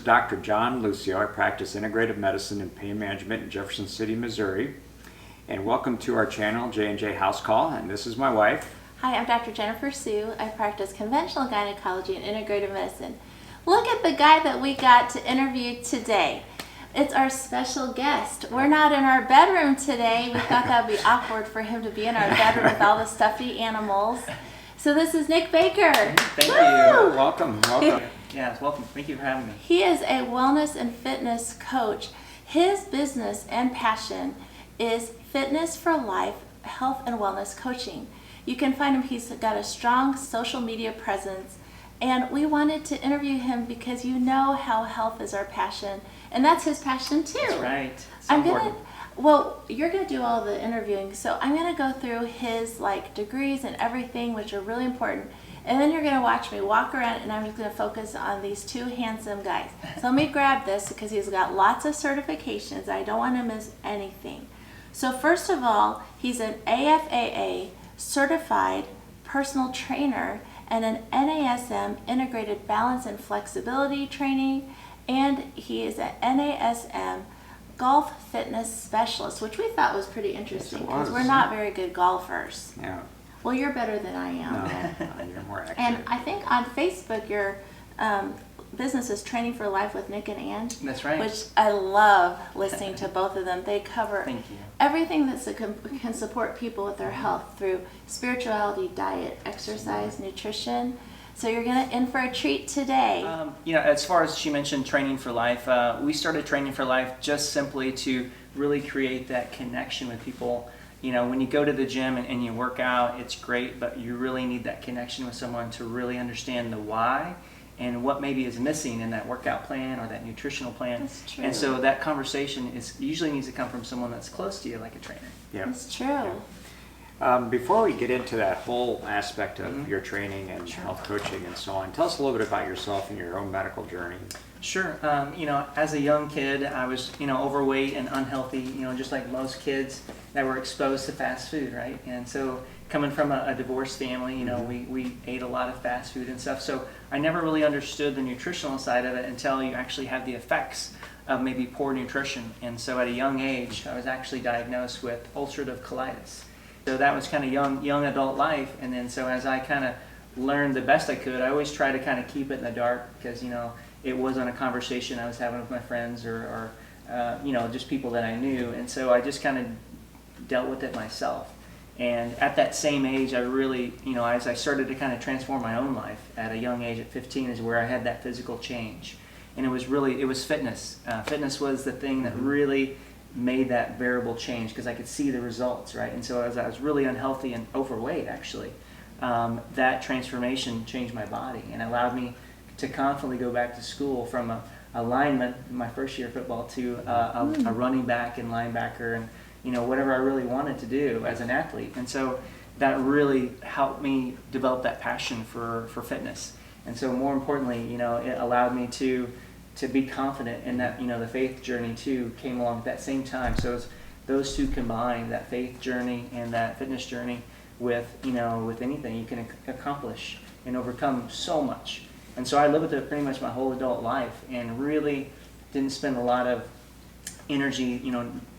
Dr. John Lucio. I practice integrative medicine and pain management in Jefferson City, Missouri. And welcome to our channel, J&J House Call. And this is my wife. Hi, I'm Dr. Jennifer Su. I practice conventional gynecology and integrative medicine. Look at the guy that we got to interview today. It's our special guest. We're not in our bedroom today. We thought that would be awkward for him to be in our bedroom with all the stuffy animals. So this is Nick Baker. Thank Woo! you. Welcome. Yes, welcome. Thank you for having me. He is a wellness and fitness coach. His business and passion is fitness for life, health and wellness coaching. You can find him, he's got a strong social media presence, and we wanted to interview him because you know how health is our passion, and that's his passion too. That's right. So important. You're gonna do all the interviewing, so I'm gonna go through his degrees and everything, which are really important, and then you're gonna watch me walk around, and I'm just gonna focus on these two handsome guys. So let me grab this because he's got lots of certifications. I don't want to miss anything. So first of all, he's an AFAA certified personal trainer and an NASM integrated balance and flexibility training, and he is an NASM golf fitness specialist, which we thought was pretty interesting because we're not very good golfers. Yeah. Well, you're better than I am. No, you're more accurate. And I think on Facebook your business is Training for Life with Nick and Ann. That's right. Which I love listening to both of them. They cover Thank you. everything that can support people with their health through spirituality, diet, exercise, nutrition. So you're in for a treat today. As far as she mentioned Training for Life, we started Training for Life just simply to really create that connection with people. You know, when you go to the gym and you work out, it's great, but you really need that connection with someone to really understand the why and what maybe is missing in that workout plan or that nutritional plan. That's true. And so that conversation usually needs to come from someone that's close to you, like a trainer. Yeah. That's true. Before we get into that whole aspect of your training and health coaching and so on, tell us a little bit about yourself and your own medical journey. Sure. As a young kid, I was, overweight and unhealthy, just like most kids that were exposed to fast food, right? And so coming from a divorced family, we ate a lot of fast food and stuff. So I never really understood the nutritional side of it until you actually have the effects of maybe poor nutrition. And so at a young age, I was actually diagnosed with ulcerative colitis. So that was kind of young adult life. And then so as I kind of learned the best I could, I always try to kind of keep it in the dark because, it wasn't a conversation I was having with my friends or just people that I knew. And so I just kind of dealt with it myself. And at that same age, I really, as I started to kind of transform my own life at a young age at 15 is where I had that physical change. And it was fitness. Fitness was the thing that really made that variable change because I could see the results, right? And so as I was really unhealthy and overweight, actually, that transformation changed my body and allowed me to confidently go back to school from a lineman in my first year of football to a running back and linebacker and whatever I really wanted to do as an athlete. And so that really helped me develop that passion for fitness. And so more importantly, it allowed me to be confident in that, the faith journey too came along at that same time. So it's those two combined, that faith journey and that fitness journey with anything you can accomplish and overcome so much. And so I lived with it pretty much my whole adult life and really didn't spend a lot of energy,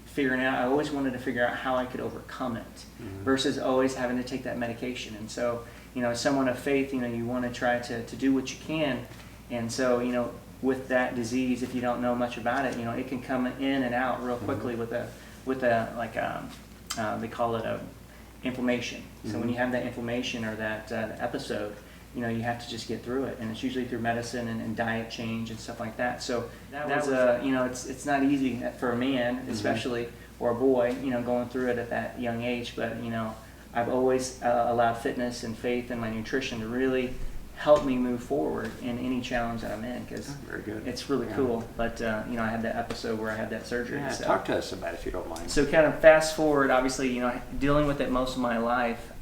figuring out. I always wanted to figure out how I could overcome it versus always having to take that medication. And so, as someone of faith, you want to try to do what you can. And so, with that disease, if you don't know much about it, it can come in and out real quickly with a they call it a inflammation. So when you have that inflammation or that episode, you have to just get through it, and it's usually through medicine and diet change and stuff like that. So that was it's not easy for a man, especially, or a boy, going through it at that young age. But I've always allowed fitness and faith and my nutrition to really help me move forward in any challenge that I'm in because it's really cool. But I had that episode where I had that surgery. Yeah, so. Talk to us about it if you don't mind. So kind of fast forward, obviously, dealing with it most of my life.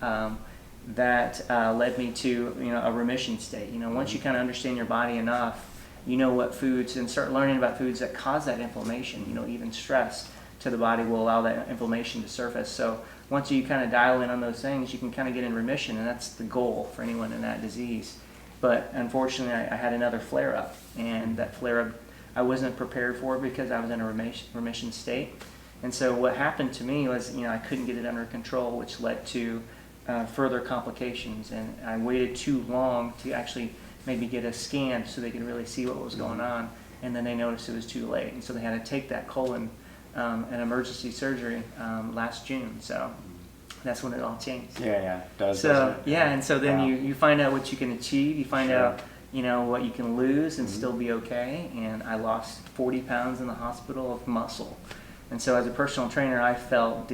That led me to a remission state. Once you kind of understand your body enough, what foods and start learning about foods that cause that inflammation. Even stress to the body will allow that inflammation to surface. So once you kind of dial in on those things, you can kind of get in remission, and that's the goal for anyone in that disease. But unfortunately, I had another flare-up, and that flare-up I wasn't prepared for because I was in a remission state. And so what happened to me was, I couldn't get it under control, which led to further complications. And I waited too long to actually maybe get a scan so they could really see what was going on. And then they noticed it was too late. And so they had to take that colon an emergency surgery last June. So that's when it all changed. Yeah, it does. So doesn't it? and so then Wow. you find out what you can achieve. You find Sure. out what you can lose and still be okay. And I lost 40 pounds in the hospital of muscle. And so as a personal trainer, I felt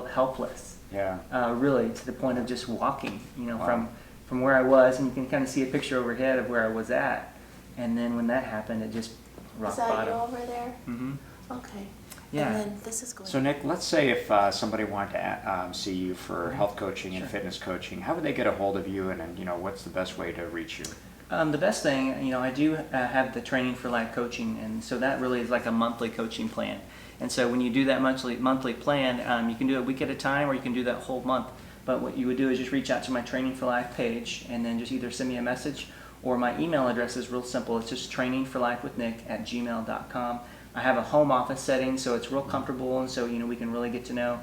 helpless. Yeah. Really to the point of just walking. Wow. From where I was, and you can kind of see a picture overhead of where I was at. And then when that happened, it just rock Is that bottom. you over there? Mm-hmm. Okay. Yeah. And then this is going. So Nick, let's say if somebody wanted to see you for health coaching and Sure. fitness coaching, how would they get a hold of you, and what's the best way to reach you? The best thing, I do have the Training for Life coaching, and so that really is like a monthly coaching plan. And so when you do that monthly plan, you can do it a week at a time, or you can do that whole month. But what you would do is just reach out to my Training for Life page, and then just either send me a message, or my email address is real simple. It's just trainingforlifewithnick@gmail.com. I have a home office setting, so it's real comfortable, and so we can really get to know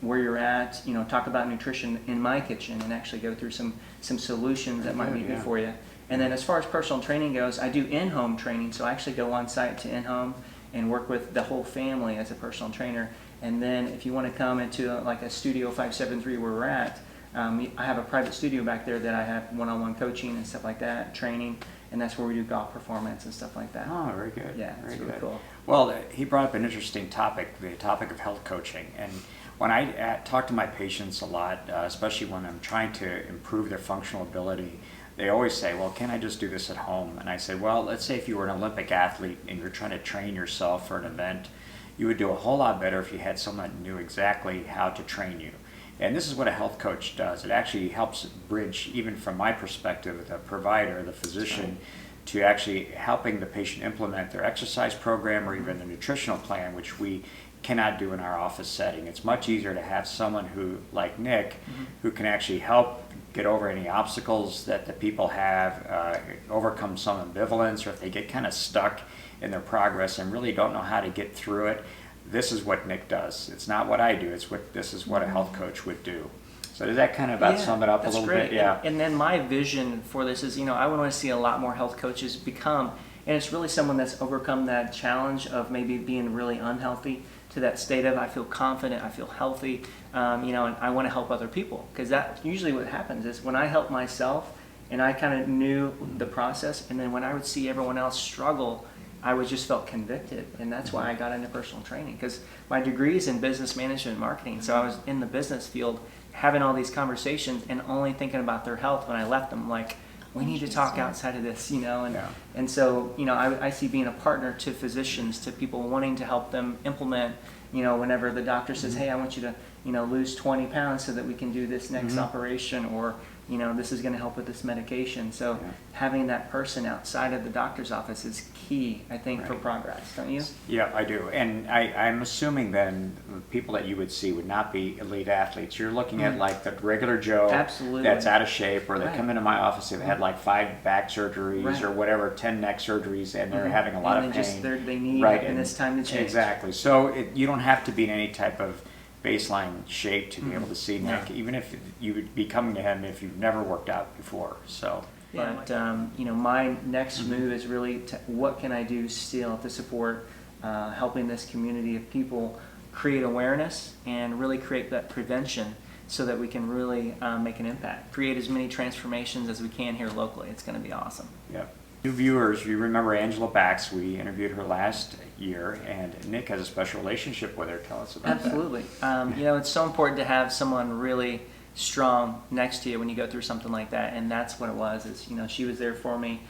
where you're at, talk about nutrition in my kitchen, and actually go through some solutions that might be good for you. And then as far as personal training goes, I do in-home training, so I actually go on site to in-home and work with the whole family as a personal trainer. And then if you want to come into like a Studio 573 where we're at, I have a private studio back there that I have one-on-one coaching and stuff like that, training, and that's where we do golf performance and stuff like that. Oh, very good. Yeah, it's very really good. cool. Well, he brought up an interesting topic, the topic of health coaching. And when I talk to my patients a lot, especially when I'm trying to improve their functional ability, they always say, well, can I just do this at home? And I say, well, let's say if you were an Olympic athlete and you're trying to train yourself for an event, you would do a whole lot better if you had someone that knew exactly how to train you. And this is what a health coach does. It actually helps bridge, even from my perspective, the provider, the physician, to actually helping the patient implement their exercise program or even the nutritional plan, which we cannot do in our office setting. It's much easier to have someone who, like Nick, who can actually help get over any obstacles that the people have, overcome some ambivalence, or if they get kind of stuck in their progress and really don't know how to get through it. This is what Nick does. It's not what I do. This is what a health coach would do. So does that kind of about sum it up a little great. bit? Yeah. And then my vision for this is, I would want to see a lot more health coaches become, and it's really someone that's overcome that challenge of maybe being really unhealthy to that state of I feel confident, I feel healthy, and I want to help other people. Because that usually what happens is when I help myself and I kind of knew the process, and then when I would see everyone else struggle, I was just felt convicted, and that's why I got into personal training, because my degree is in business management and marketing, so I was in the business field having all these conversations and only thinking about their health when I left them, like, we need to talk outside of this, and so, I see being a partner to physicians, to people wanting to help them implement, whenever the doctor says, hey, I want you to, lose 20 pounds so that we can do this next operation, or this is going to help with this medication. So having that person outside of the doctor's office is key, I think, for progress, don't you? Yeah, I do. And I'm assuming then the people that you would see would not be elite athletes. You're looking at like the regular Joe Absolutely. that's out of shape, or they Right. come into my office, they've had like 5 back surgeries Right. or whatever, 10 neck surgeries, and they're having a lot and of they pain. they need, Right, and it's time to change. Exactly. So you don't have to be in any type of baseline shape to be able to see Nick, even if you would be coming to him if you've never worked out before. So. But my next move is really what can I do still to support helping this community of people create awareness and really create that prevention so that we can really make an impact, create as many transformations as we can here locally. It's going to be awesome. Yep. New viewers, you remember Angela Bax. We interviewed her last year, and Nick has a special relationship with her. Tell us about that. Absolutely. It's so important to have someone really strong next to you when you go through something like that, and that's what it was. Is she was there for me.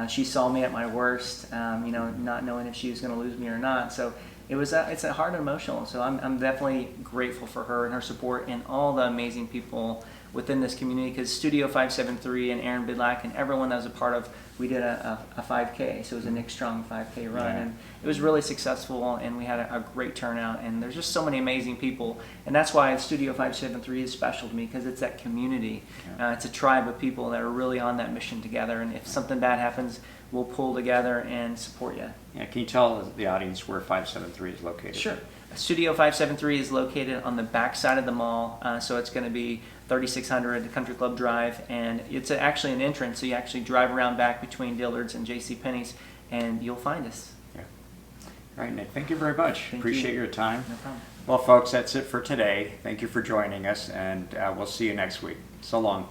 She saw me at my worst. Not knowing if she was going to lose me or not. So it's a hard and emotional. So I'm definitely grateful for her and her support and all the amazing people within this community, because Studio 573 and Erin Bidlack and everyone that was a part of, we did a 5K, so it was a Nick Strong 5K run, and it was really successful, and we had a great turnout, and there's just so many amazing people, and that's why Studio 573 is special to me, because it's that community. It's a tribe of people that are really on that mission together, and if something bad happens, we'll pull together and support you. Yeah, can you tell the audience where 573 is located? Sure. Studio 573 is located on the back side of the mall, so it's going to be 3600 Country Club Drive, and it's actually an entrance, so you actually drive around back between Dillard's and J.C. Penney's, and you'll find us. Yeah. All right, Nick, thank you very much. Appreciate your time. No problem. Well, folks, that's it for today. Thank you for joining us, and we'll see you next week. So long.